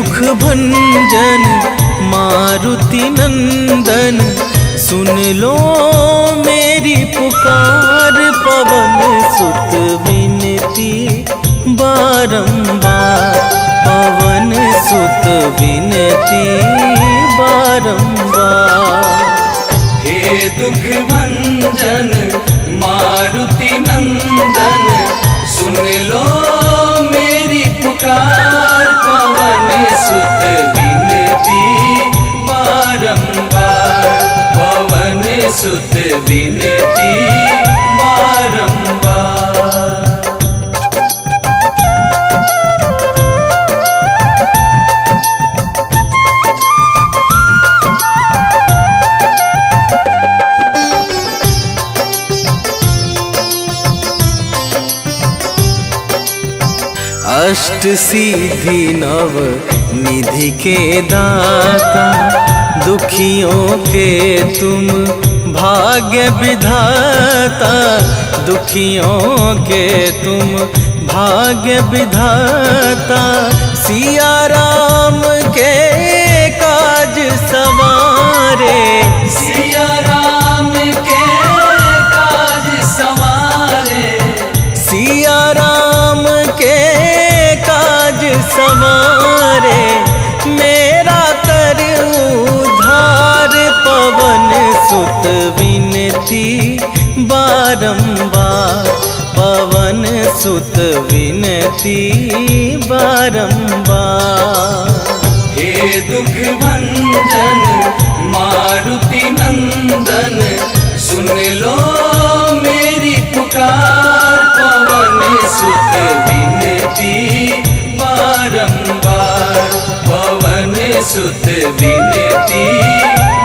दुख भंजन मारुति नंदन, सुन लो मेरी पुकार। पवन सुत विनती बारंबार, पवन सुत विनती बारंबार। हे दुख भंजन मारुति नंदन, सुन लो मेरी पुकार। पवन सुत विनती बारंबार, पवन सुत विनती बारंबार। अष्ट सिद्धि नव निधि के दाता, दुखियों के तुम भाग्य विधाता। दुखियों के तुम भाग्य विधाता, सिया राम के काज सवारे। सिया राम के काज सवारे, सिया राम के काज सवारे। मेरा कर उद्धार, पवन सुत विनती बारंबार, पवन सुत विनती बारंबार। हे दुख भंजन मारुति नंदन, सुन लो मेरी पुकार। पवन सुत विनती बारंबार, पवन सुत विनती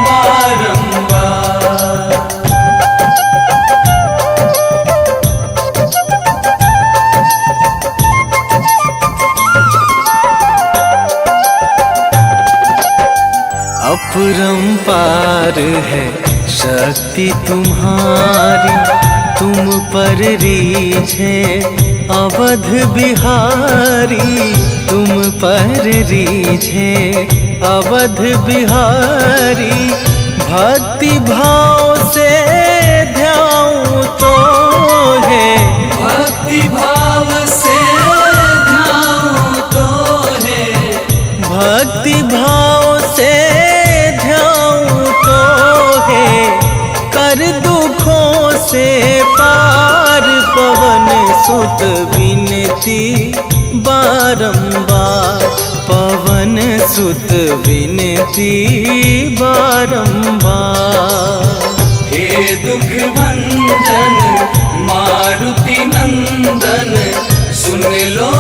बारंबार। अपरंपार है शक्ति तुम्हारी, तुम पर रीझे अवध बिहारी। तुम पर रीझे अवध बिहारी, भक्ति भाव से ध्याऊं तो है। भक्ति भाव से ध्याऊं तो है, भक्ति भाव से ध्याऊं तो है। कर दुखों से पार, पवन सुत विनती बारंबार, पवन सुत विनती बारंबार। हे दुख भंजन मारुति नंदन, सुन लो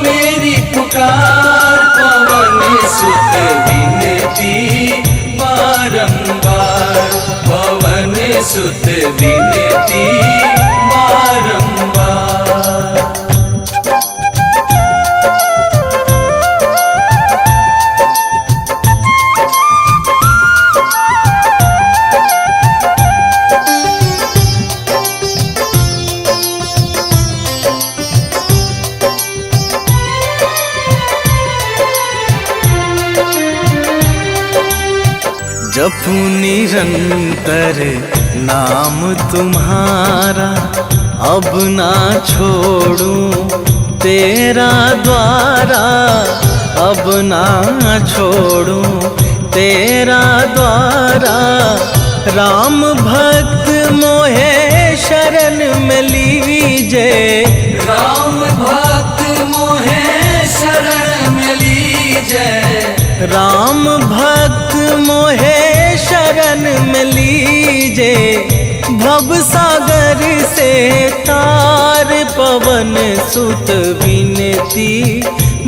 मेरी पुकार। पवन सुत विनती बारंबार, पवन सुत विनती बारंबार। जपू निरंतर नाम तुम्हारा, अब ना छोड़ूं तेरा द्वारा। अब ना छोड़ूं तेरा द्वारा। राम भक्त मोहे शरण में लीजे, राम भक्त मोहे शरण में लीजे। राम भक्त मोहे शरण में लीजे। भव सागर से तार, पवन सुत विनती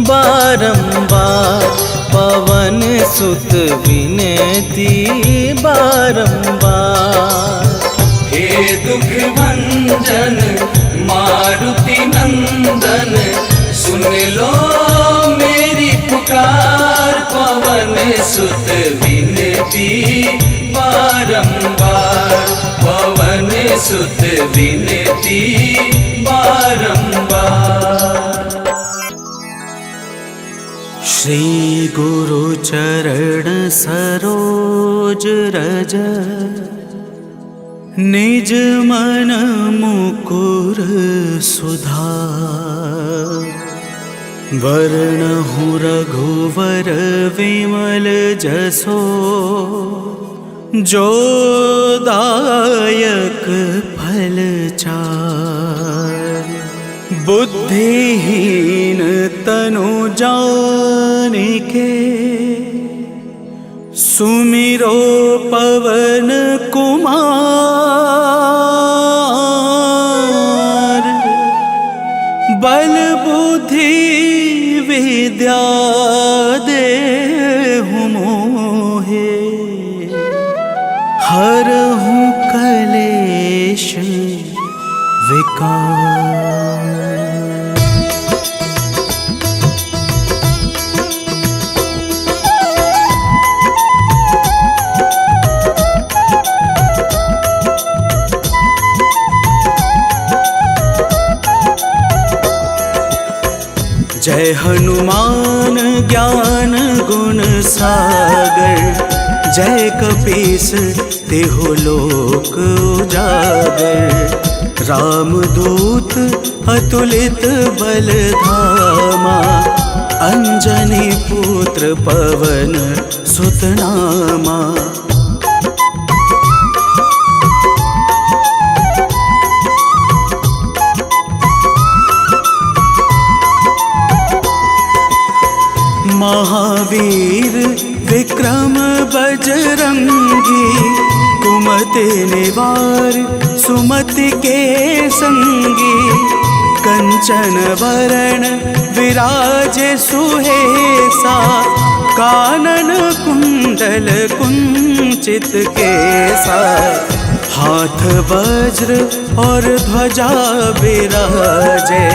बारंबार, पवन सुत विनती बारंबार। हे दुख भंजन मारुति नंदन, सुन लो मेरी पुकार। पवन सुत विनती बारंबार, पवन सुत विनती बारंबार। श्री गुरु चरण सरोज रज, निज मन मुकुर सुधार। वरणहु रघुवर विमल जसो, जो दायक फल चार। बुद्धिहीन तनु जानिके, सुमिरो पवन कुमार। बल बुद्धि विद्या देहु मोहे, हरहु कलेश विकार। जय हनुमान ज्ञान गुण सागर, जय कपीस तिहु लोक उजागर। रामदूत अतुलित बल धामा, अंजनी पुत्र पवन सुत नामा। महावीर विक्रम बजरंगी, कुमति निवार सुमति के संगी। कंचन वरण विराज सुहेसा, कानन कुंडल कुंचित केसा। हाथ वज्र और ध्वजा विराजे,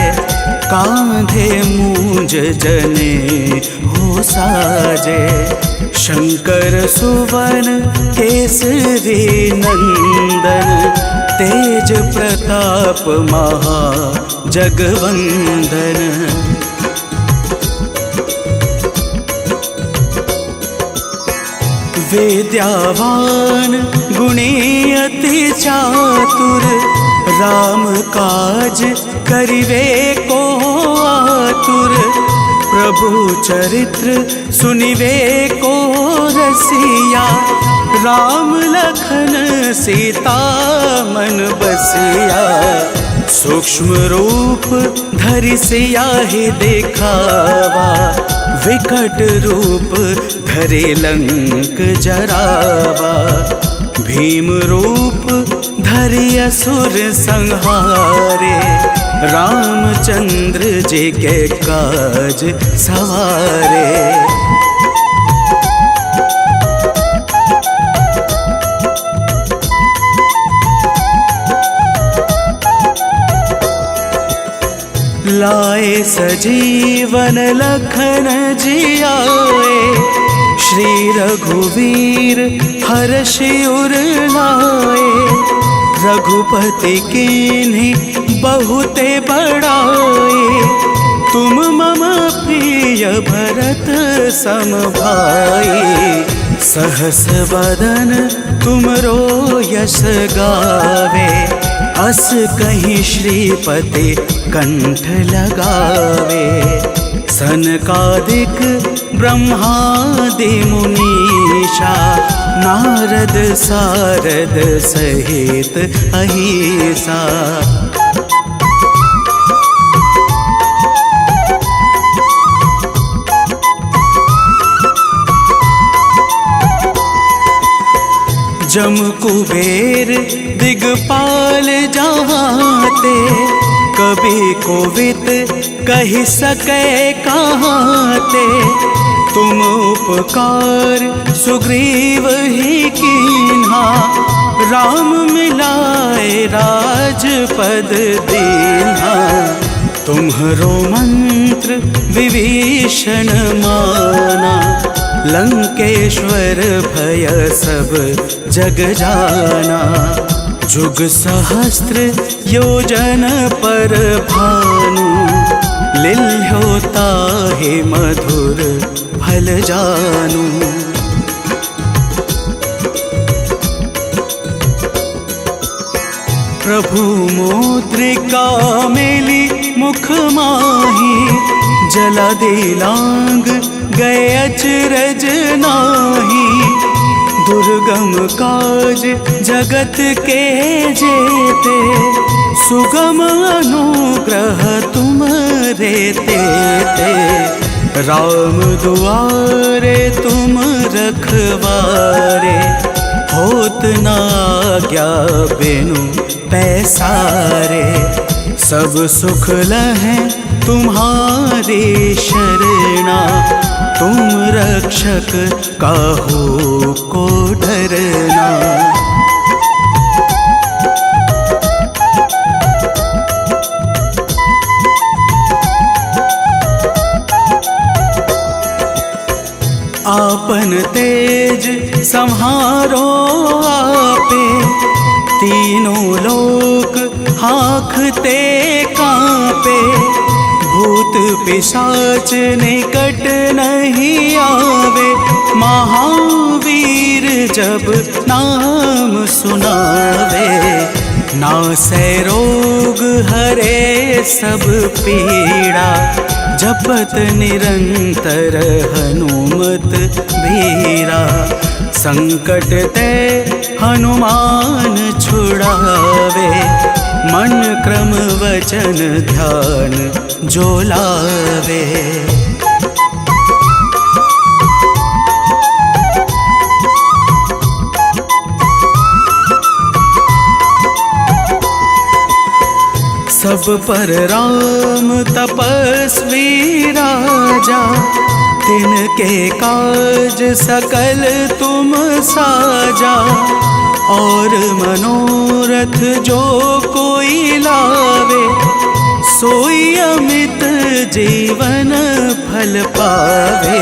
कांधे मूंज जने हो साजे। शंकर सुवन केसरी नंदन, तेज प्रताप महा जगवंदन। विद्यावान गुणी अति चातुर, राम काज करिवे को आतुर। प्रभु चरित्र सुनिवे को रसिया, राम लखन सीता मन बसिया। सूक्ष्म रूप धरि सियाहि दिखावा, विकट रूप धरि लंक जरावा। भीम रूप धरि असुर संहारे, रामचंद्र जी के काज सवारे। लाए सजीवन लखन जियाए, श्री रघुवीर हर्षि उर लाए। रघुपति कीन्ही बहुते बड़ाए, तुम मम प्रिय भरत सम भाई। सहस बदन तुमरो यश गावे, अस कहीं श्रीपति कंठ लगावे। सनकादिक ब्रह्मादि मुनीषा, नारद सारद सहित अहिसा। जम कुबेर दिगपाल जहाते, कभी कोविद कही सके कहाते। तुम उपकार सुग्रीव ही कीन्हा, राम मिलाए राजपद दीन्हा। तुम्हरो मंत्र विभीषण माना, लंकेश्वर भय सब जग जाना। जुग सहस्त्र योजन पर भानु, लिल्होता हे मधुर फल जानू। प्रभु मुद्रिका मेली मुख माही, जला दे लांग गए अचरज नाही। दुर्गम काज जगत के जेते, सुगम अनुग्रह तुम रेते ते। राम दुआरे तुम रखवारे, होत ना आज्ञा बिनु पैसारे। सब सुख लहै तुम्हारी शरणा, तुम रक्षक काहू को डरना। आपन तेज संहारो आपे, तीनों लोक हाँकते कांपे। भूत पिशाच निकट नहीं आवे, महावीर जब नाम सुनावे। नासै रोग हरे सब पीड़ा, जपत निरंतर हनुमत बीरा। संकट ते हनुमान छुड़ावे, मन क्रम वचन ध्यान जो लावे। सब पर राम तपस्वी राजा, तिनके काज सकल तुम साजा। और मनोरथ जो कोई लावे, सोई अमित जीवन फल पावे।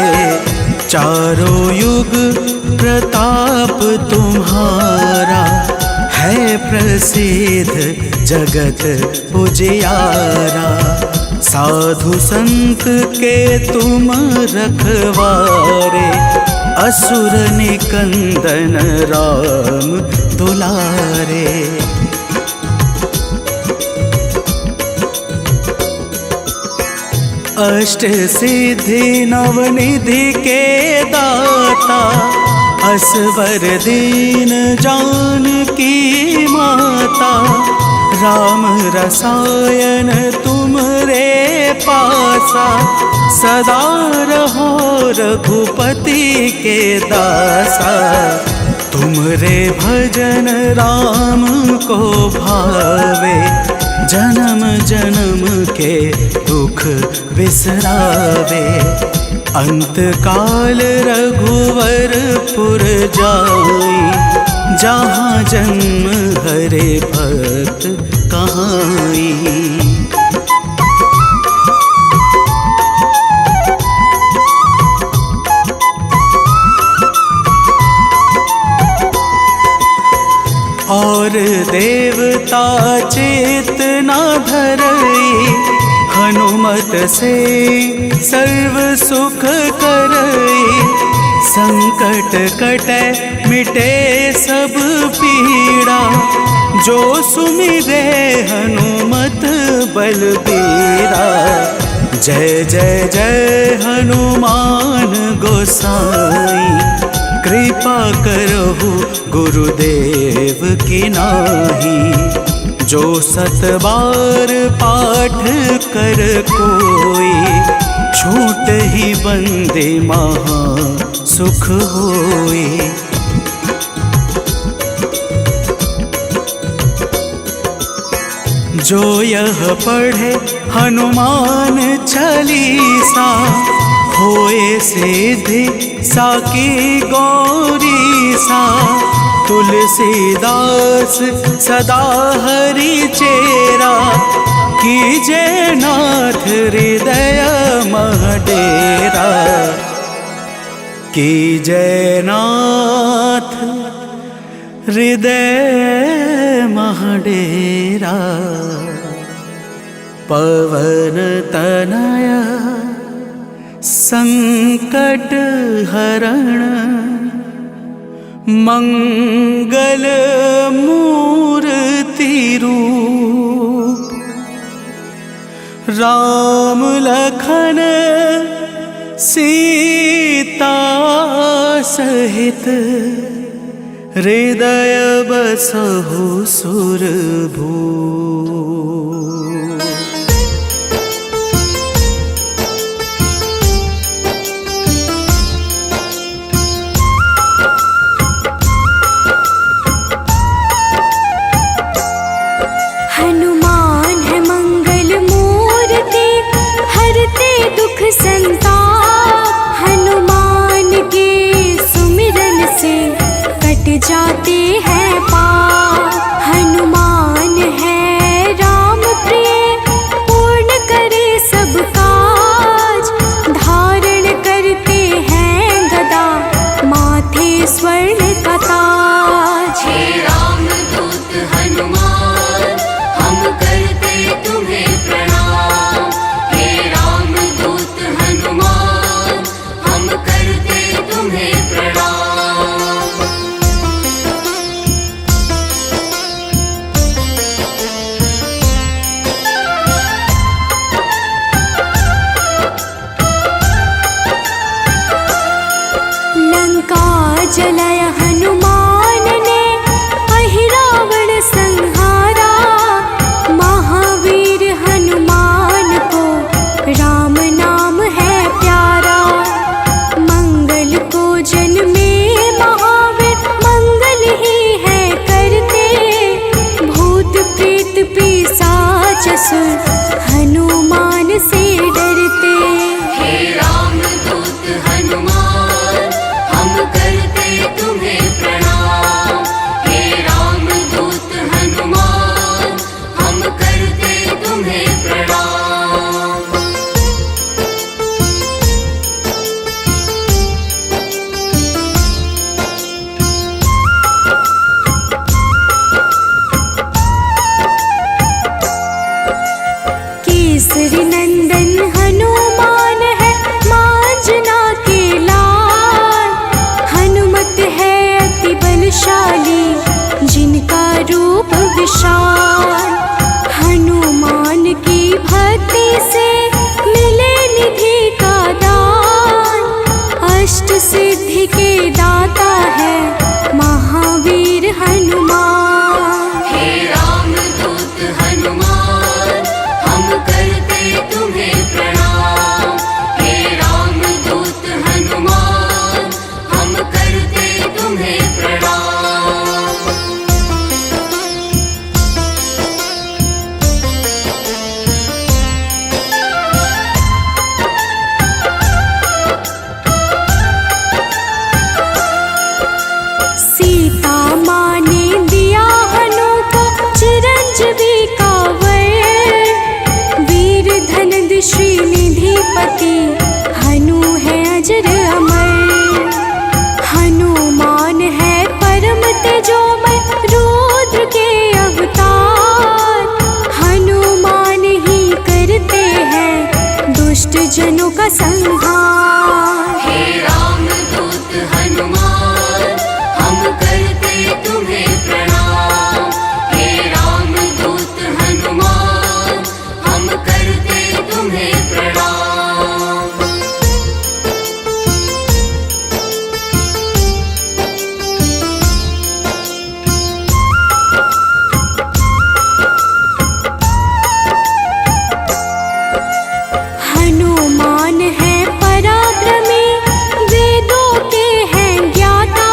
चारों युग प्रताप तुम्हारा, है प्रसिद्ध जगत उजियारा। साधु संत के तुम रखवारे, असुर निकंदन राम दुलारे। अष्ट सिद्धि नवनिधि के दाता, असवर दीन जानकी माता। राम रसायन तुमरे पासा, सदा रहो रघुपति के दासा। तुमरे भजन राम को भावे, जन्म जन्म के दुख बिसरावे। अंत काल रघुवरपुर जाई, जहाँ जन्म हरे भक्त कहाई। और देवता चेतना धरई, हनुमत से सर्व सुख करई। संकट कटे मिटे सब पीड़ा, जो सुमिरे हनुमत बलबीरा। जय जय जय हनुमान गोसाई, कृपा करहु गुरुदेव की नाही। जो सत बार पाठ कर कोई, छूट ही बंदे महा सुख होई। जो यह पढ़े हनुमान चालीसा, होए सिद्धि साकी गौरी सा। तुलसीदास सदा हरि चेरा, कीजे नाथ हृदय मह डेरा। कीजे नाथ हृदय मह डेरा। पवन तनया संकट हरण मंगल मूर्ति रूप राम लखन सीता सहित हृदय बसहु सुरभूप। हनुमान है मंगल मूर्ति हरते दुख संताप। हनुमान के सुमिरन से कट जाते हैं पाप। हनुमान है राम प्रिय पूर्ण करे सब काज। धारण करते हैं गदा माथे स्वर्ण का ताज। हे रामदूत हनुमान हम करते तुम्हें प्रणाम। हे रामदूत हनुमान हम करते तुम्हें प्रणाम। लंका जलाय हनुमान ने अहिरावण संहारा। महावीर हनुमान को राम नाम है प्यारा। मंगल को जन्मे महावीर मंगल ही है करते। भूत प्रेत पिशाच असुर हनुमान से डरते। हे रामदूत हनुमान हम करते तुम्हें प्रणाम। हे रामदूत हनुमान हम करते तुम्हें प्रणाम। केसरी नंदन हनुमान है मांजना के लाल। हनुमत है अति बलशाली जिनका रूप विशाल। हनुमान की भक्ति से मिले निधि का दान। अष्ट सिद्धि के दाता है महावीर हनुमान। हे रामदूत हनुमान हम करते तुम्हें प्रणाम। हे रामदूत हनुमान हम करते तुम्हें प्रणाम। सीता माँ ने दिया हनु को चिरंजीवी का वर। वीर धनद श्रीनिधिपति हनु है अजर अमर। हनुमान है परम तेजोमय रुद्र के अवतार। हनुमान ही करते हैं दुष्ट जनों का संहार। हे रामदूत हनुमान हम करते तुम्हें प्रणाम। हे रामदूत हनुमान हम करते तुम्हें प्रणाम। हनुमान है पराक्रमी वेदों के हैं ज्ञाता।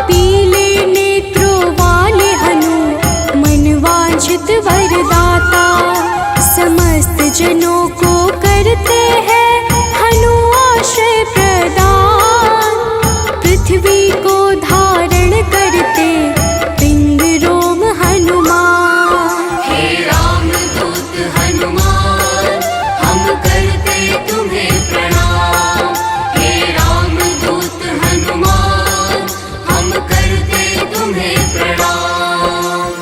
पीले नेत्रों वाले हनु मनवांछित वरदाता। समस्त जनों को करते हैं हनु आश्रय प्रदान। पृथ्वी को धारण करते पिंड रोम हनुमान। हे रामदूत हनुमान हम करते तुम्हें प्रणाम। हे रामदूत हनुमान हम करते तुम्हें प्रणाम।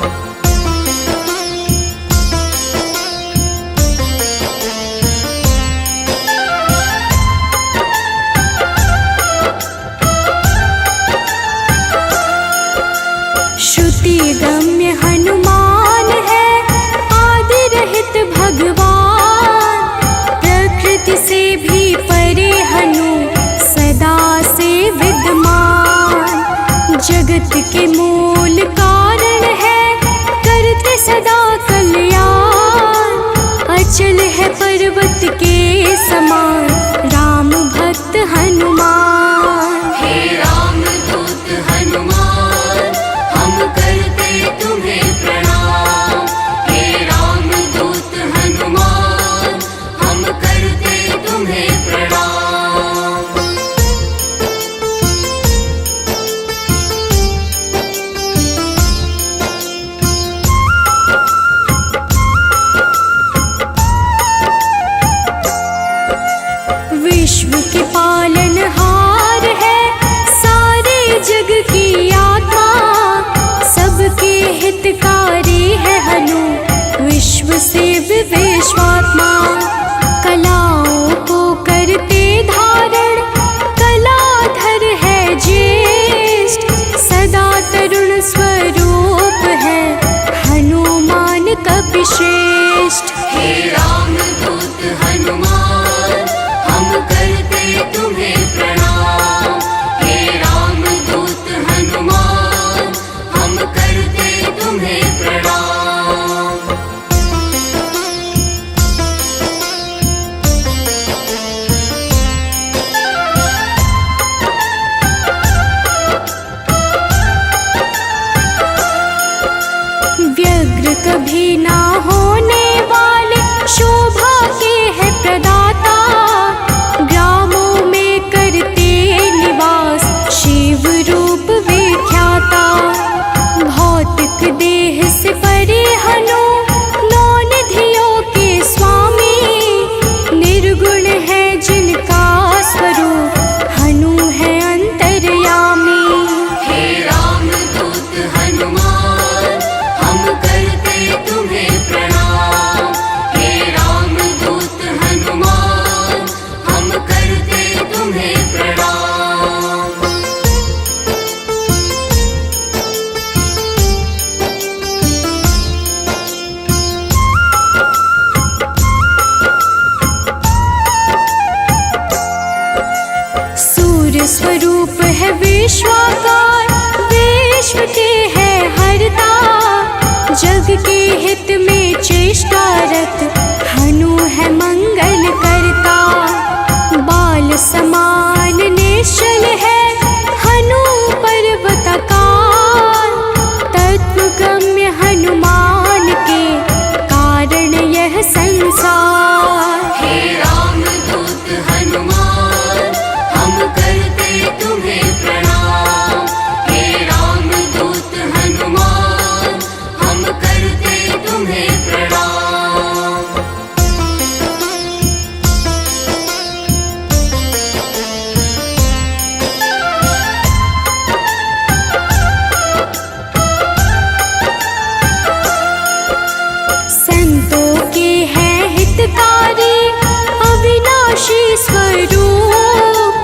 जगत के मूल कारण है, करते सदा कल्याण। अचल है पर्वत के समान, राम भक्त हनुमान। हे राम दूत हनुमान, हम करते तुम्हें प्रणाम। हे राम दूत हनुमान, हम करते तुम्हें प्रणाम। विश्व के पालनहार है, सारे जग की आत्मा। सबके हितकारी है हनु, विश्व से विश्वात्मा। कलाओं को करते धारण, कलाधर है ज्येष्ठ। सदा तरुण स्वरूप है, हनुमान कपिश्रेष्ठ। हे राम दूत हनुमान, हम करते तुम्हें प्रणाम। हे राम दूत हनुमान, हम करते तुम्हें प्रणाम। व्यग्र कभी ना होने वाले, शोभा के है प्रदाता। ग्रामों में करते निवास, शिव रूप विख्याता। भौतिक देह से परे हनु, नौ निधियों के स्वामी। निर्गुण है जिनका स्वरूप, हनु है अंतर्यामी। हे राम दूत हनुमान, हम करते तुम्हें प्रणाम। हे राम दूत हनुमान, हम करते तुम्हें प्रणाम। सूर्य स्वरूप है विश्वाकार, विश्व के है हरता। जग के हित में चेष्टारत, हनु है मंगल करता। बाल समान निश्चल है, हनु पर्वताकार। तत्वगम्य हनुमान के, कारण यह संसार। हे राम दूत हनुमान, हम करते तुम्हें प्रणाम। हे राम दूत हनुमान, हम करते तुम्हें प्रणाम। संतों के हैं हितकारी, अविनाशी स्वरूप।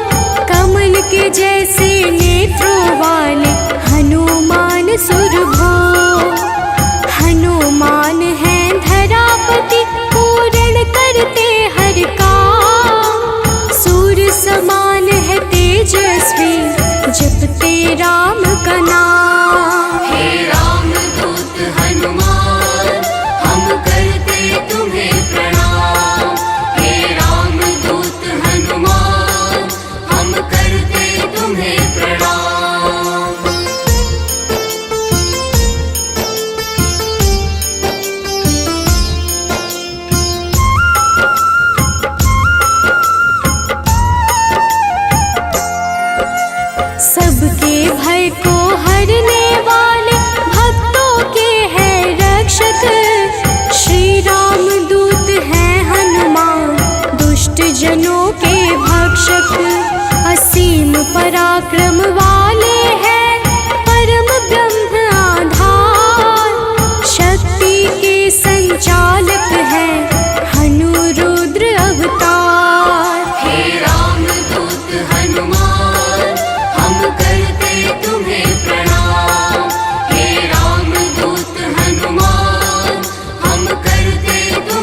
कमल के जैसे नेत्रों वाले, हनुमान सुरभो। हनुमान है धरापति, पूर्ण करते हर काम। सूर्य समान है तेजस्वी, जपते राम का नाम। हे राम दूत हनुमान, हम करते तुम्हें प्रणाम। हे राम दूत हनुमान, हम करते तुम्हें प्रणाम। सबके भय को हरने वाले, भक्तों के हैं रक्षक। श्री राम दूत हैं हनुमान, दुष्ट जनों के भक्षक। असीम पराक्रम वाले हैं, परम ब्रह्म आधार। शक्ति के संचालक हैं, हनु रुद्र अवतार। हे राम दूत हनुमान, हम करते तुम्हें प्रणाम। हे राम दूत हनुमान, हम करते तुम्हें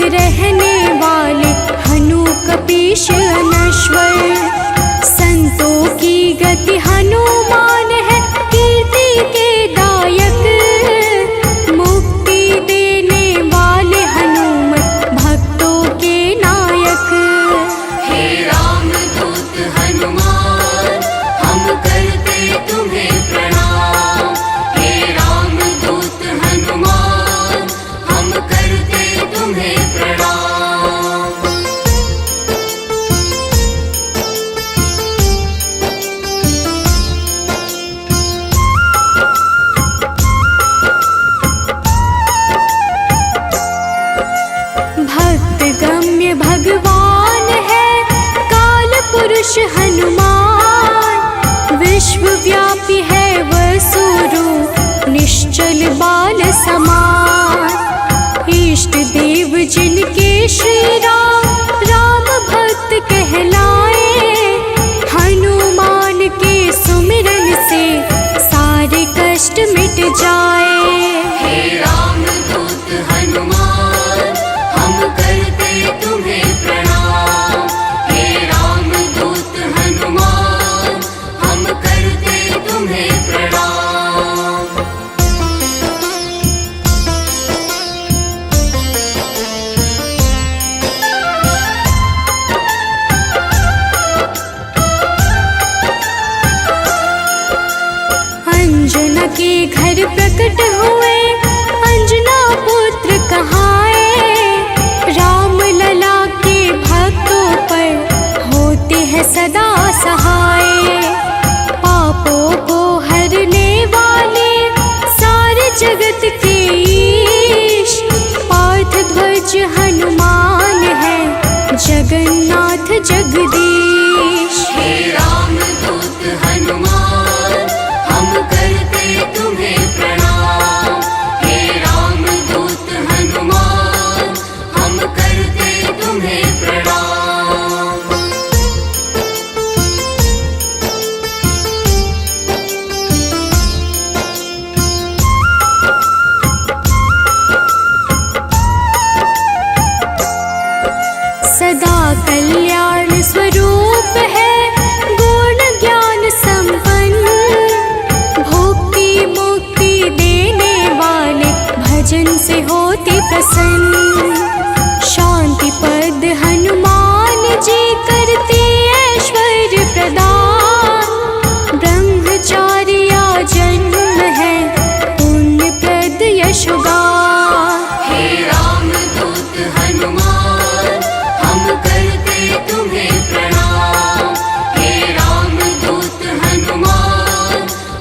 रहने वाले हनु कपीश अनश्वर। संतों की गति हनुमान है, कीर्ति के दायक। मुक्ति देने वाले हनुमत भक्तों के नायक। हे रामदूत हनुमान, हम करते तुम्हें प्रणाम। हे रामदूत हनुमान, हम करते तुम्हें प्रणाम। भक्त गम्य भगवान है काल पुरुष हनुमान। विश्वव्यापी है वसुरूप निश्चल बाल समान। इष्ट देव जिनके श्री राम, राम भक्त कहलाए। हनुमान के सुमिरन से सारे कष्ट मिट जाए। हे रामदूत हनुमान, हम करते तुम्हें प्रणाम। हे रामदूत हनुमान, हम करते तुम्हें प्रणाम। अंजना के घर प्रकट हुए, अंजना पुत्र कहाए। राम लला के भक्तों पर होते हैं सदा सहाय। पापों को हरने वाले सारे जगत के ईश। पार्थ ध्वज हनुमान है, जगन्नाथ जगदीश। हे रामदूत हनुमान, हम करते तुम्हें प्रणाम। हे रामदूत हनुमान, हम करते तुम्हें प्रणाम। सदा कल्याण स्वरूप है, गुण ज्ञान संपन्न। भुक्ति मुक्ति देने वाले भजन से होते प्रसन्न। शांति पद हनुमान जी करते ऐश्वर्य प्रदान। ब्रह्मचार्या जन्म है, पुण्य प्रद यशोगान। हे रामदूत हनुमान, हम करते तुम्हें प्रणाम। हे रामदूत हनुमान,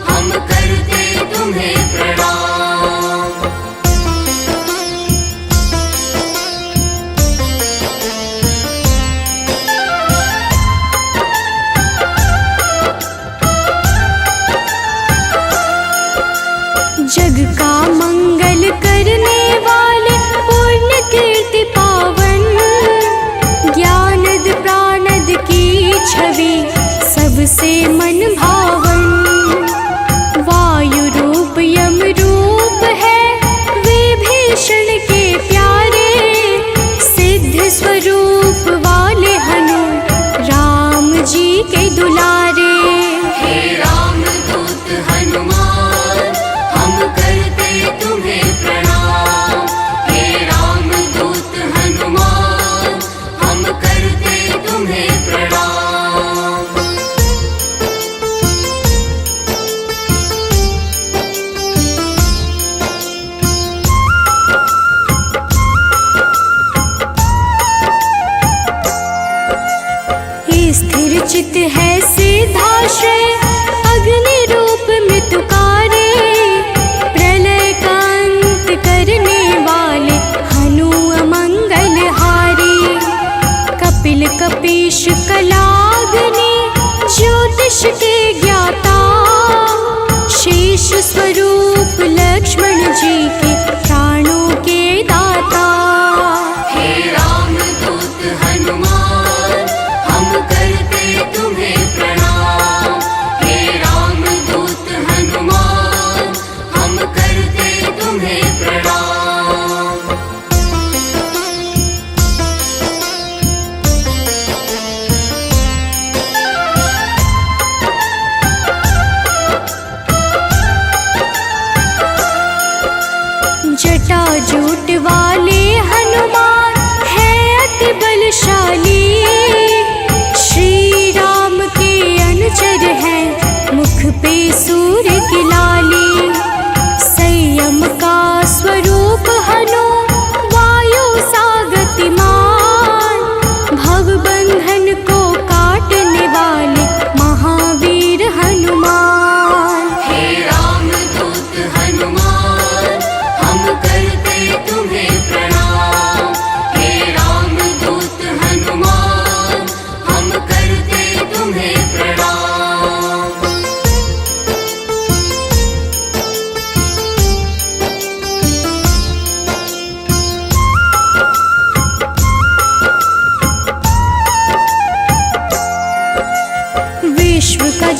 हम करते तुम्हें प्रणाम। जग का मंगल करने वाले, पुण्य कीर्ति पावन।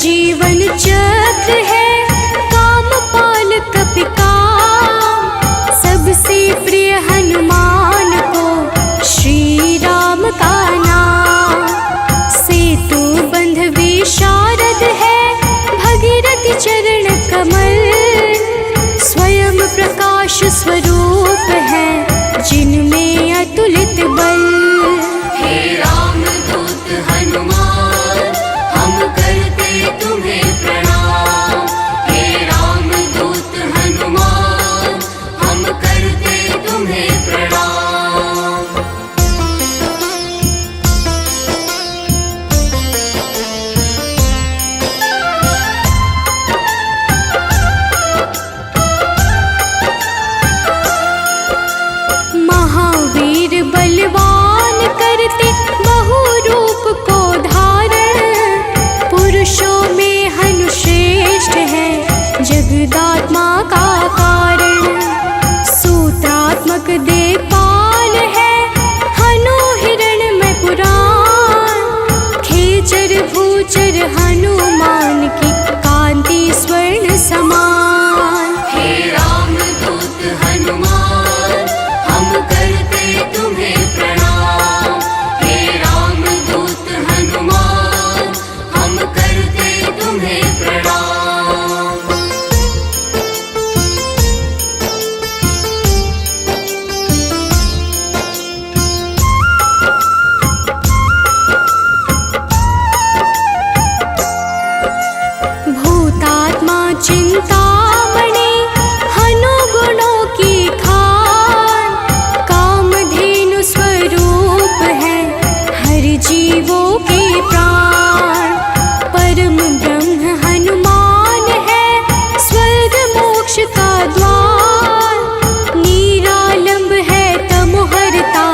जीवन चक्र है, कामपाल कपिकाम। सबसे प्रिय हनुमान को श्री राम का नाम। सेतु बंध विशारद है, भगीरथ चरण कमल। स्वयं प्रकाश स्वरूप है, जिनमें अतुलित बल। हे राम दूत हनुमान, हम करते तुम्हें प्रणाम। हे राम दूत हनुमान, हम करते तुम्हें प्रणाम। महावीर बलवान करते बहु रूप को धारण। पुरुषों में हनुश्रेष्ठ है, जगदात्मा का कारण। सूत्रात्मक देवपाल है, हनु हिरण्मय पुराण। खेचर भूचर हनुमान की, कांति स्वर्ण समान। हे राम दूत हनुमान, हम करते तुम्हें प्रणाम। हे राम दूत हनुमान, हम करते तुम्हें प्रणाम। भूतात्मा चिंतामणि, हनु गुणों की खान। कामधेनु स्वरूप है, हर जीवों के प्राण। परम ब्रह्म हनुमान है, स्वर्ग मोक्ष का द्वार। निरालंब है तमोहरता,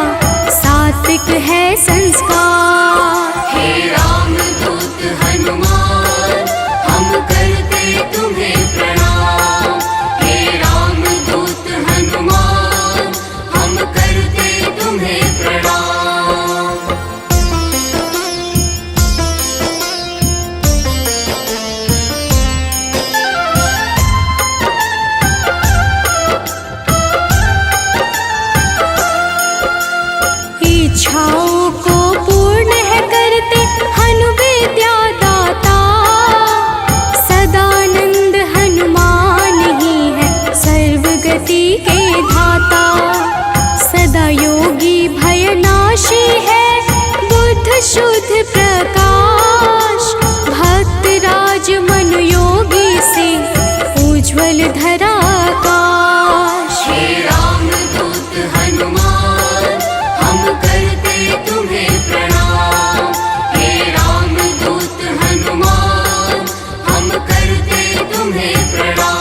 सात्विक है संस्कार। हे राम दूत हनुमान, हम करते तुम्हें प्रणाम। हे राम दूत हनुमान, हम करते तुम्हें प्रणाम। इच्छाओं को पूर्ण है करते, हनु विद्या दाता। सदानंद हनुमान ही है, सर्वगति के धाता। सदा योगी भयनाशी है, बुद्ध शुद्ध प्रकाश। भक्त राज मन योगी से, उज्ज्वल धरा आकाश। हे राम दूत हनुमान, हम करते तुम्हें प्रणाम। हे राम दूत हनुमान, हम करते तुम्हें प्रणाम।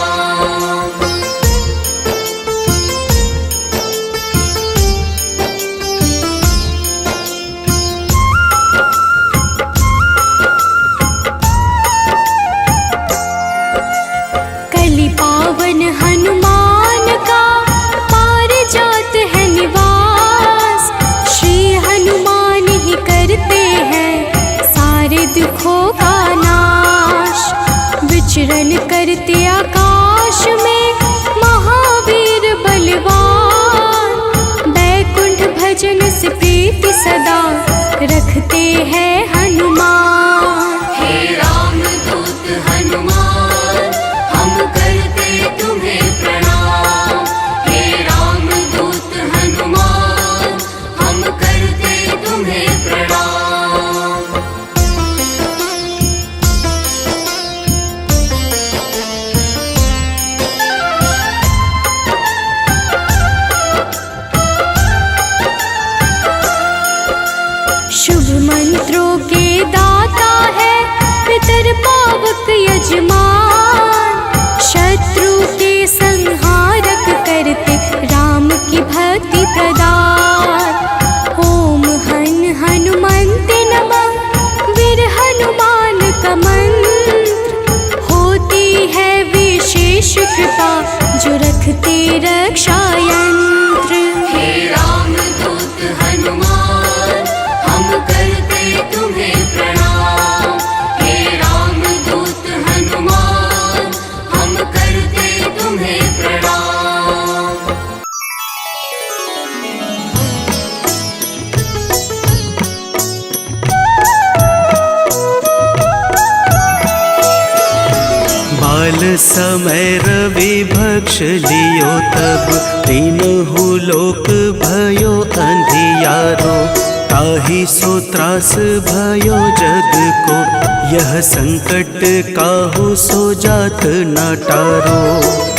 कलि पावन हनुमान का, पारिजात है निवास। श्री हनुमान ही करते हैं, सारे दुखों का नाश। विचरण करते आकाश में, महावीर बलवान। बैकुंठ भजन से प्रीति सदा, रखते हैं हनुमान। हे राम दूत हनुमान, हम करते तुम्हें प्रणाम। हे राम दूत हनुमान, हम करते तुम्हें प्रणाम। शुभ मंत्रों के दाता, काल समय रवि भक्ष लियो तब, तीनहु लोक भयो अंधियारो। ताहि सो त्रास भयो जग को, यह संकट काहू सो जात न टारो।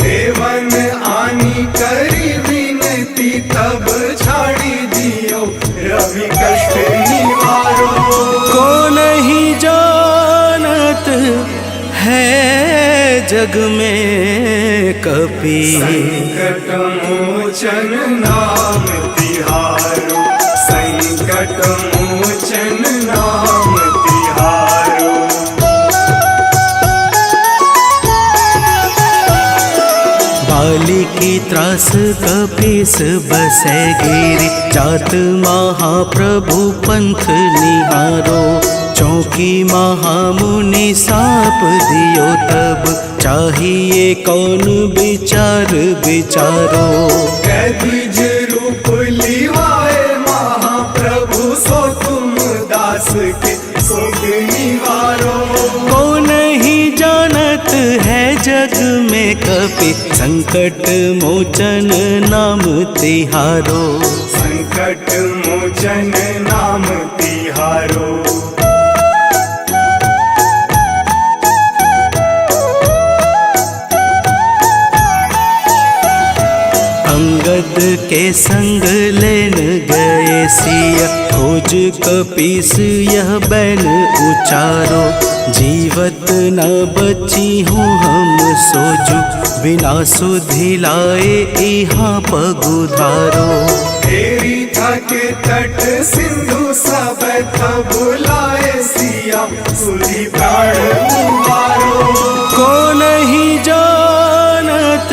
देवन आनी करी विनती, तब छाड़ी दियो रवि कष्ट निवारो। को नहीं जानत है जग में कपि, संकट मोचन नाम तिहारो, संकट मोचन नाम तिहारो। बाली की त्रास कपीस बसै गिरि, जात महाप्रभु पंथ निहारो। चौकी महामुनि साप दियो तब, चाहिए कौन विचार विचारो। कैदिज रूप लिवाए महाप्रभु, सो तुम दास के शोक निवारो। को नहीं जानत है जग में कपि, संकट मोचन नाम तिहारो। संकट मोचन नाम तिहारो। अंगद के संग लेन गए सिया, खोज कपीस यह बैन उचारो। जीवत न बची हूँ हम सोजू, बिना सुधि लाए यहाँ पगुधारो। तेरी थके तट सिंधु सब तब लाए सिया, सुधि प्राण उबारो। को नहीं जानत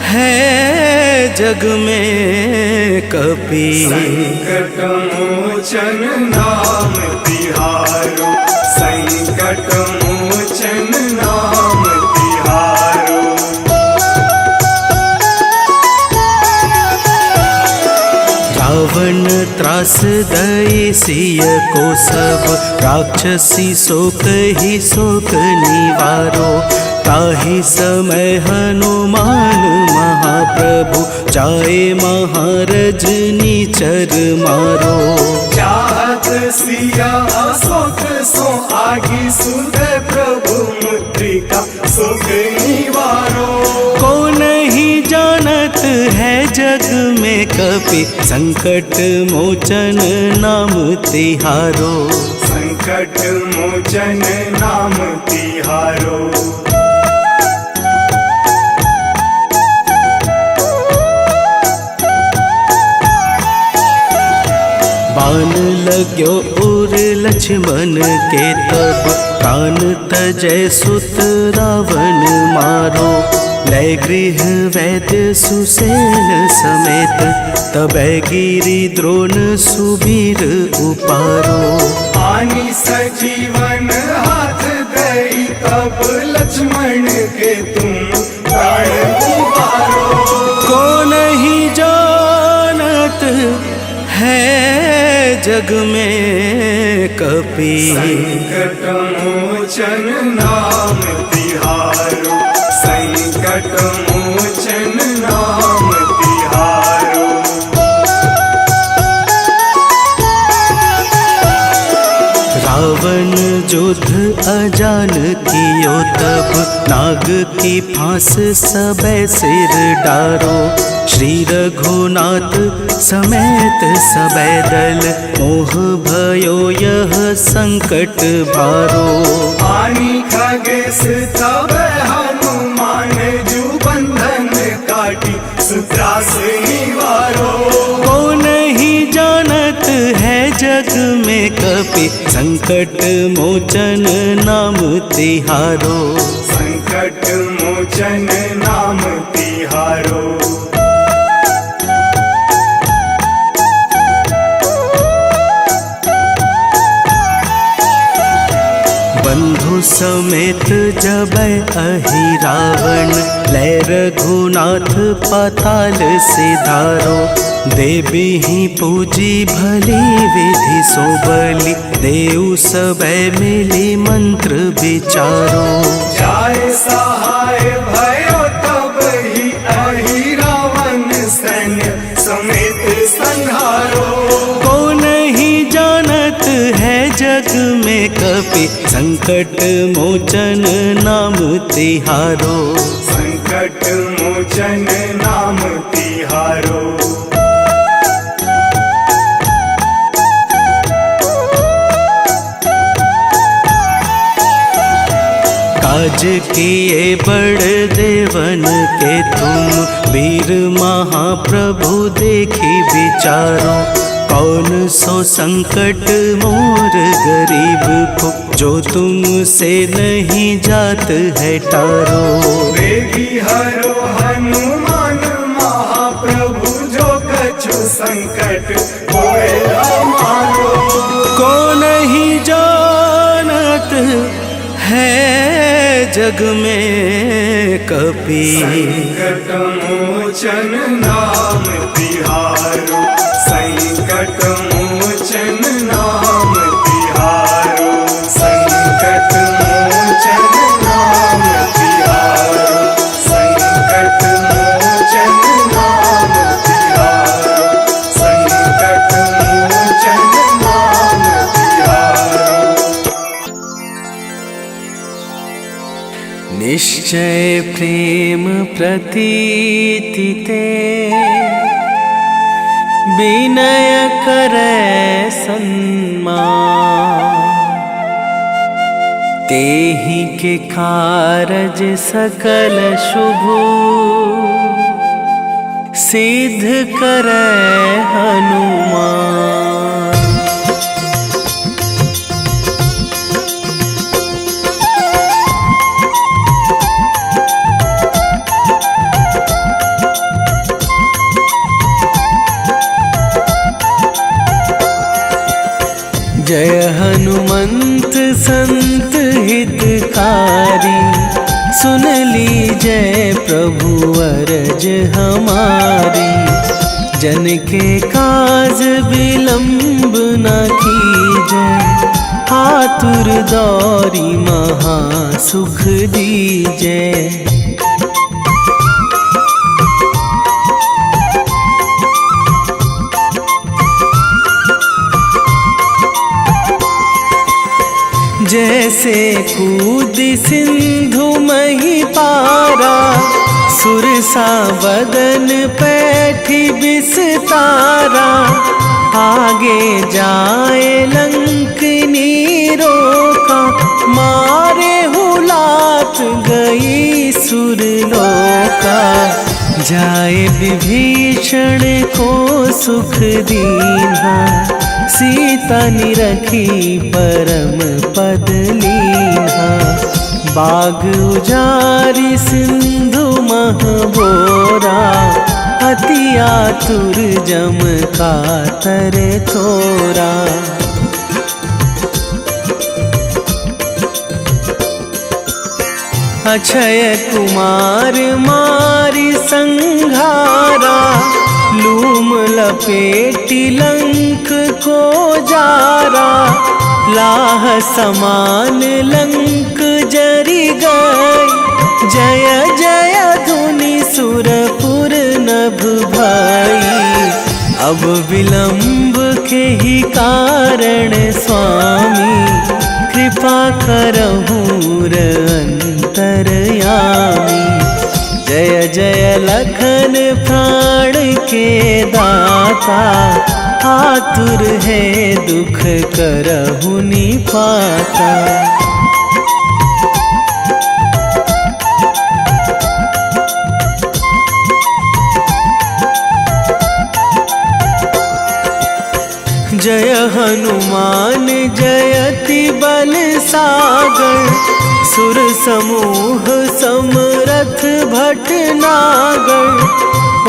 है जग में कपि, संकट मोचन नाम तिहारो, संकट मोचन नाम तिहारो। रावण त्रास दई सिय को सब, राक्षसी शोक ही शोक निवारो। ताहि समय हनुमान महाप्रभु, जाए महारज नीचर मारो। चाहत सिया अशोक सो आगी, सुध प्रभु मुद्रिका शोक निवारो। को नहीं जानत है जग में कपि, संकट मोचन नाम तिहारो। संकट मोचन नाम तिहारो। बाण लाग्यो उर लक्ष्मण के तब, प्राण तजय सुत रावण मारो। लय गृह वैद्य सुसेन समेत, तबै गिरि द्रोण सुबीर उपारो। आनी सजीवन हाथ दई, तब लक्ष्मण के तुम प्राण उबारो। को नहीं जानत है जग में कपि, संकट मोचन नाम तिहारो, संकट मोचन नाम तिहारो। रावण युद्ध अजान कियो तब, नाग की फांस सबे सिर डारो। श्री रघुनाथ समेत सबे दल, मोह भयो यह संकट भारो। आनी खगेश तब हनुमान, जू बंधन काटी सुत्रास निवारो। को नहीं जानत है जग में कपि, संकट मोचन नाम तिहारो। संकट मोचन नाम तिहारो। बंधु समेत जब अहि रावण, लय रघुनाथ पाताल सिधारो। देवी ही पूजी भली विधि सो बलि, देव सबे मिली मंत्र विचारो। जाय सहाय भयो तब ही अहि रावण सैन्य समेत संहारो। कौन ही जानत है जग में कपि, संकट मोचन नाम तिहारो। संकट मोचन नाम तिहारो। काज किए बड़ देवन के तुम, वीर महाप्रभु देखी विचारो। कौन सो संकट मोर गरीब को, जो तुमसे नहीं जात है टारो। वेगी हरो हनुमान महाप्रभु, जो कछु संकट होए हमारो। को नहीं जानत है जग में कपि, संकट मोचन नाम तिहारो। संकट मोचन नाम तिहारो। संकट मोचन नाम तिहारो। संकट मोचन नाम तिहारो। संकट मोचन नाम तिहारो। निश्चय प्रेम प्रतीति ते, विनय करे सन्मान। तेहि के कारज सकल शुभ, सिद्ध करे हनुमान। जय हनुमंत संत हितकारी, सुन लीजय प्रभु अरज हमारी। जन के काज विलंब न कीजय, आतुर दौरी महा सुख दीजय। जैसे कूद सिंधु मही पारा, सुरसा बदन पैठी बिस्तारा। आगे जाए लंकनी रोका, मारे हुलात गई सुरलोका। जाए विभीषण को सुख दीन्हा, सीता निरखी परम पद लीन्हा। बाग उजारी सिंधु महबोरा, अति आतुर जम कातर थोरा। अक्षय कुमार मारी संघारा, लूम लपेटी लंक को जारा। लाह समान लंक जरी गई, जय जय धुनि सुरपुर नभ भाई। अब विलंब के ही कारण स्वामी, कृपा करहूँ अंतरयामी। जय जय लखन प्राण के दाता, आतुर है दुख करहु निपाता। जय हनुमान जयति बल सागर, सुर समूह समरथ भटनागर।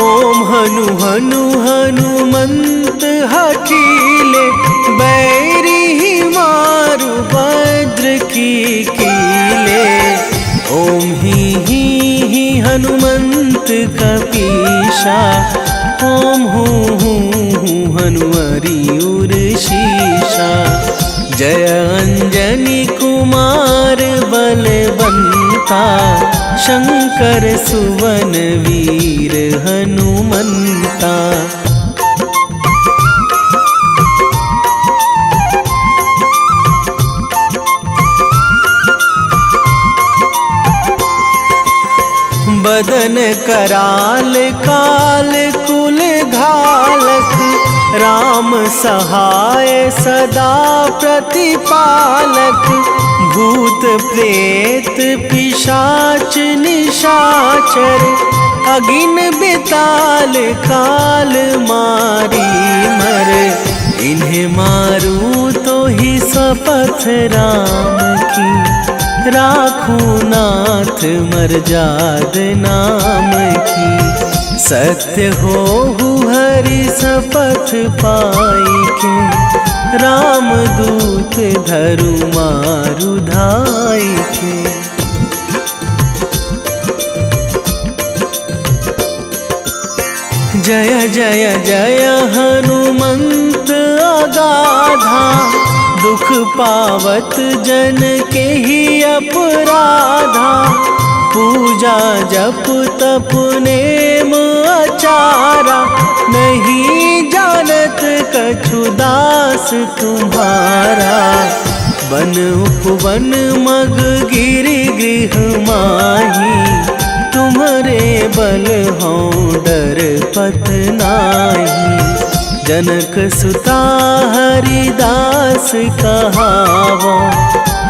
ओम हनु हनु हनुमंत हठीले, बैरी ही मारु भद्र की हनुमंत कपीशा। ओम हूँ हनुमरी उर्शीशा। जय अंजनी कुमार बलवंता। शंकर सुवन वीर हनुमंता। बदन कराल काल कुल घालक। राम सहाय सदा प्रतिपालक। भूत प्रेत पिशाच निशाचर। अगिन बिताल काल मारी मर। इन्हें मारूं तो ही शपथ राम की। राखूं नाथ मर्याद नाम की। सत्य हो हरि शपथ पाई के। राम दूत धरु मारु धाई के। जय जय जय हनुमंत अगाधा। दुख पावत जन के ही अपराधा। पूजा जप तप नेम आचारा। नहीं जानत कछु दास तुम्हारा। वन उपवन मग गिरि गृह माही। तुम्हारे बल हों डर पत नाही। जनक सुता हरिदास कहावो।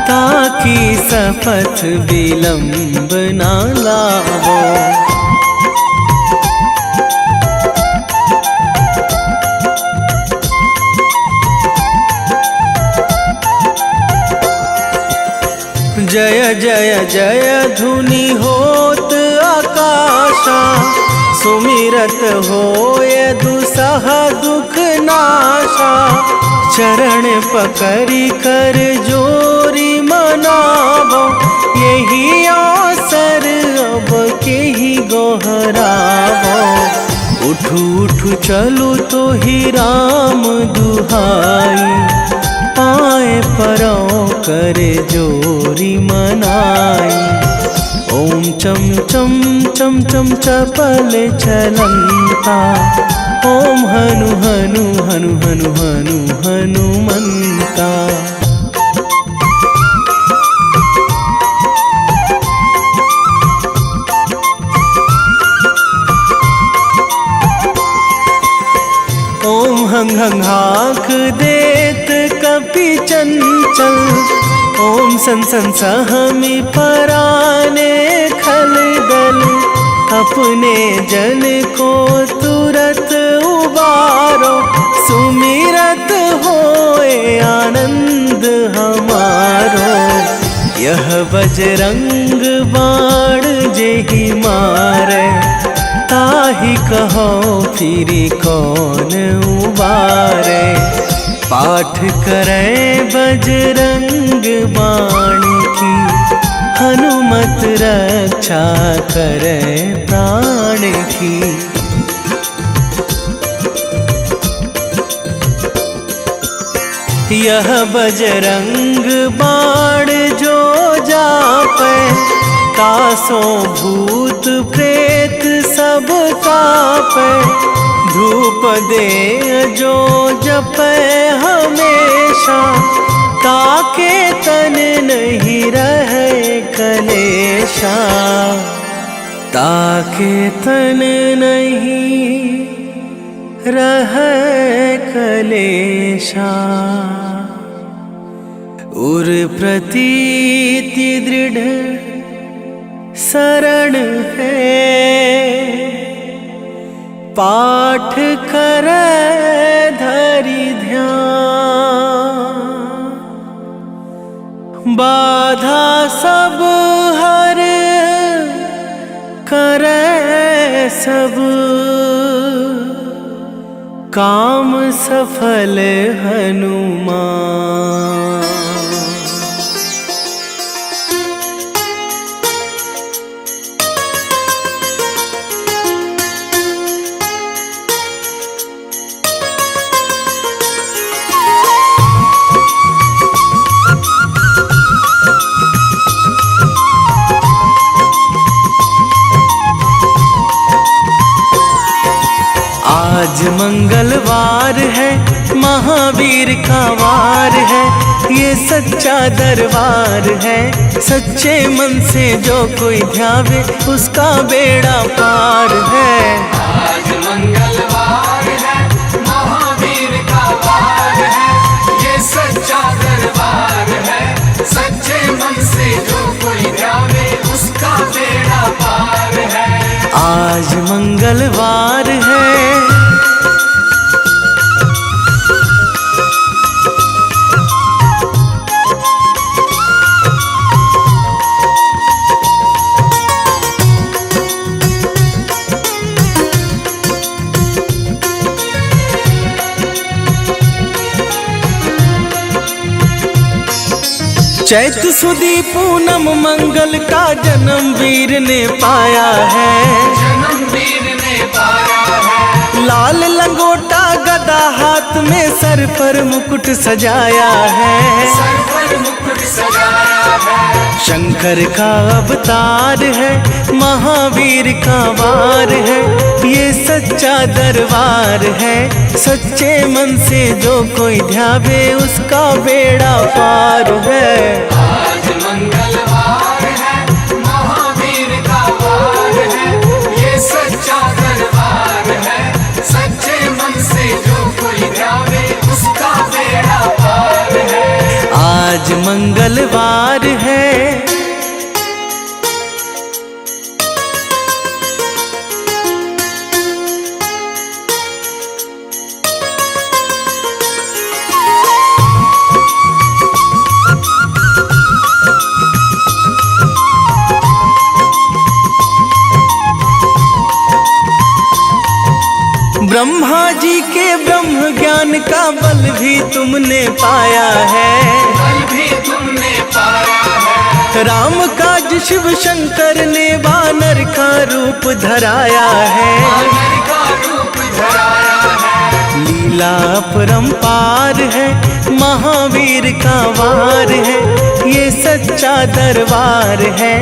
ताकि शपथ विलंब ना लावो। जय जय जय धुनि होत आकाशा। सुमिरत होय दुसह दुख नाशा। चरण पकड़ी कर जोरी मनावो। यही अवसर अब के ही गोहरावो। उठू उठू चलू तो ही राम दुहाई। पाए परो करे जोरी मनाई। ओम चम चम चम चम चपल चलंता। ओम हनु हनु हनु हनु हनु हनुमंता। ओम हंग हंग हाक देत कपि चंचल। ओम सन सन सहमी पराने खल दल। अपने जन को तुरत उबारो। सुमिरत होए आनंद हमारो। यह बजरंग बाण जेहि मारे। ताहि कहो फिरी कौन उबारे। पाठ करें बजरंग बाण की। हनुमत रक्षा करें प्राण की। यह बजरंग बाण जो जापे। तासों भूत प्रेत सब कापे। धूप दे जो जपे हमेशा। ताके तन नहीं रहे कलेशा। ताके तन नहीं रहे कलेशा। उर प्रतीति दृढ़ शरण है। पाठ करे धरि ध्यान। बाधा सब हर करे सब। काम सफल हनुमान। मंगलवार है, महावीर का वार है, ये सच्चा दरबार है। सच्चे मन से जो कोई ध्यावे उसका बेड़ा पार है। आज मंगलवार है, महावीर का वार है, ये सच्चा दरबार है। सच्चे मन से जो कोई ध्यावे उसका बेड़ा पार है। आज मंगलवार है। चैत सुदी पूनम मंगल का जन्म वीर ने पाया है। जन्म वीर ने पाया है। लाल लंगोटा गदा हाथ में, सर पर मुकुट सजाया है। सर पर मुकुट सजाया है। शंकर का अवतार है, महावीर का वार है, ये सच्चा दरबार है। सच्चे मन से जो कोई ध्यावे उसका बेड़ा पार है। आज मंगलवार है, महावीर का वार है, ये सच्चा दरबार है। सच्चे मन से जो कोई ध्यावे उसका बेड़ा पार है। आज मंगलवार है। ब्रह्मा जी के ब्रह्म ज्ञान का बल भी तुमने पाया है। बल भी तुमने पाया है। राम काज शिव शंकर ने वानर का रूप धराया है। वानर का रूप धराया है। लीला अपरंपार है, महावीर का वार है, ये सच्चा दरबार है।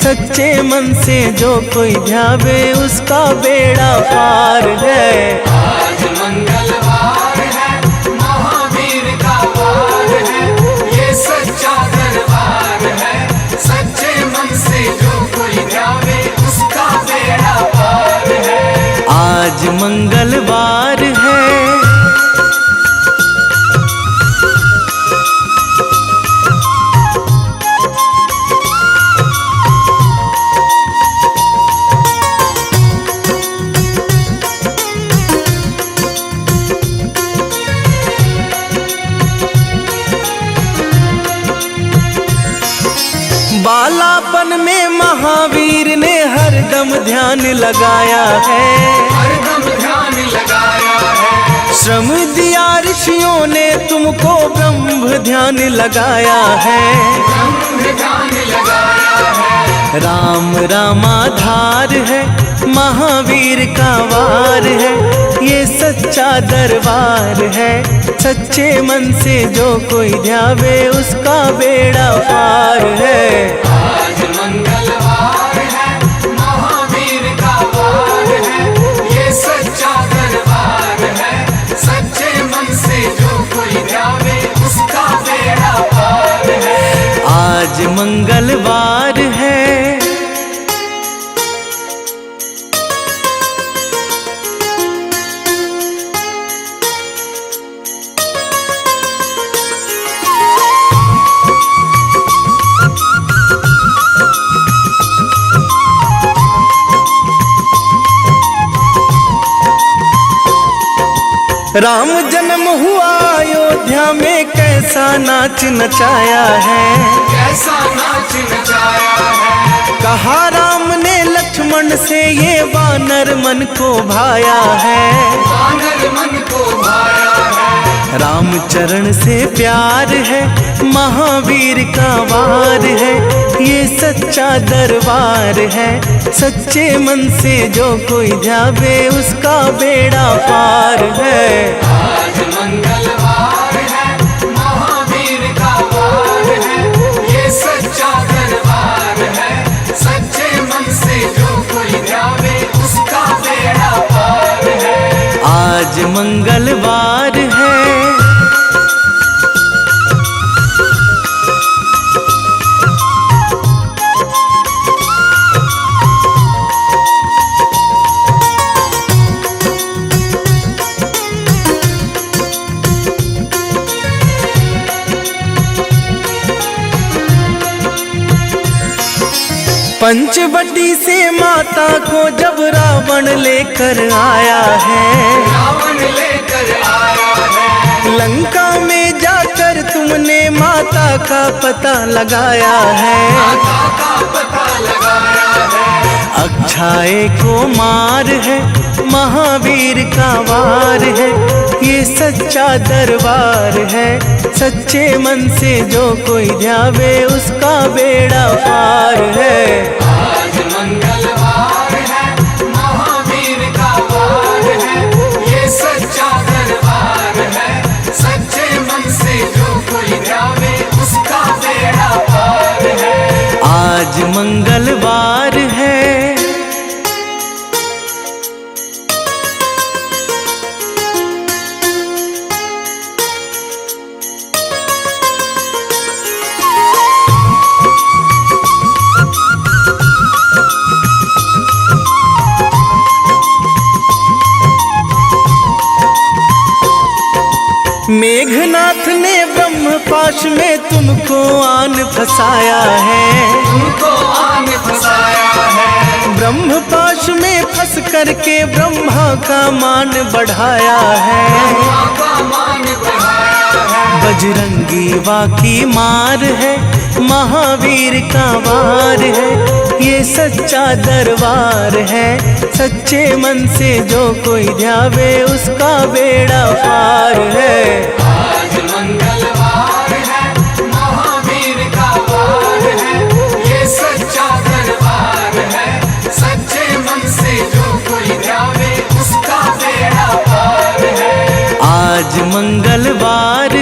सच्चे मन से जो कोई ध्यावे उसका बेड़ा पार है। आज मंगलवार है, महावीर का वार है, ये सच्चा दरबार है। सच्चे मन से जो कोई ध्यावे उसका बेड़ा पार है। आज मंगलवार है। बालापन में महावीर ने हरदम ध्यान लगाया है। हरदम ध्यान लगाया है। श्रम दिया ऋषियों ने तुमको, ब्रह्म ध्यान लगाया है। ब्रह्म ध्यान लगाया है। राम रामाधार है, महावीर का वार है, ये सच्चा दरबार है। सच्चे मन से जो कोई ध्यावे उसका बेड़ा पार है। आज मंगलवार है, महावीर का वार है, ये सच्चा दरबार है। सच्चे मन से जो कोई ध्यावे उसका बेड़ा पार है। आज मंगलवार है। राम जन्म हुआ अयोध्या में, कैसा नाच नचाया है। कैसा नाच नचाया है। कहा राम ने लक्ष्मण से, ये वानर मन को भाया है। वानर मन को भाया है। राम चरण से प्यार है, महावीर का वार है, ये सच्चा दरबार है। सच्चे मन से जो कोई ध्यावे उसका बेड़ा पार है। आज मंगलवार है, महावीर का वार है, ये सच्चा दरबार है। सच्चे मन से जो कोई ध्यावे उसका बेड़ा पार है। आज पंचवटी से माता को जब रावण लेकर आया है, रावण लेकर आया है, लंका में जाकर तुमने माता का पता लगाया है। माता का पता लगाया है, अक्षाए को मार है, महावीर का वार है, ये सच्चा दरबार है। सच्चे मन से जो कोई ध्यावे उसका बेड़ा पार है। आज मंगलवार है, महावीर का वार है, ये सच्चा दरबार है। सच्चे मन से जो कोई ध्यावे उसका बेड़ा पार है। आज मंगलवार है, मेघनाथ ने ब्रह्मपाश में तुमको आन फंसाया है। तुमको आन फंसाया है, ब्रह्मपाश में फंस करके ब्रह्मा का मान बढ़ाया है। ब्रह्मा का मान बढ़ाया है, बजरंगी वाकी मार है, महावीर का वार है, ये सच्चा दरबार है। सच्चे मन से जो कोई ध्यावे उसका बेड़ा पार है। आज मंगलवार है, महावीर का वार है, ये सच्चा दरबार है। सच्चे मन से जो कोई ध्यावे उसका बेड़ा पार है। आज मंगलवार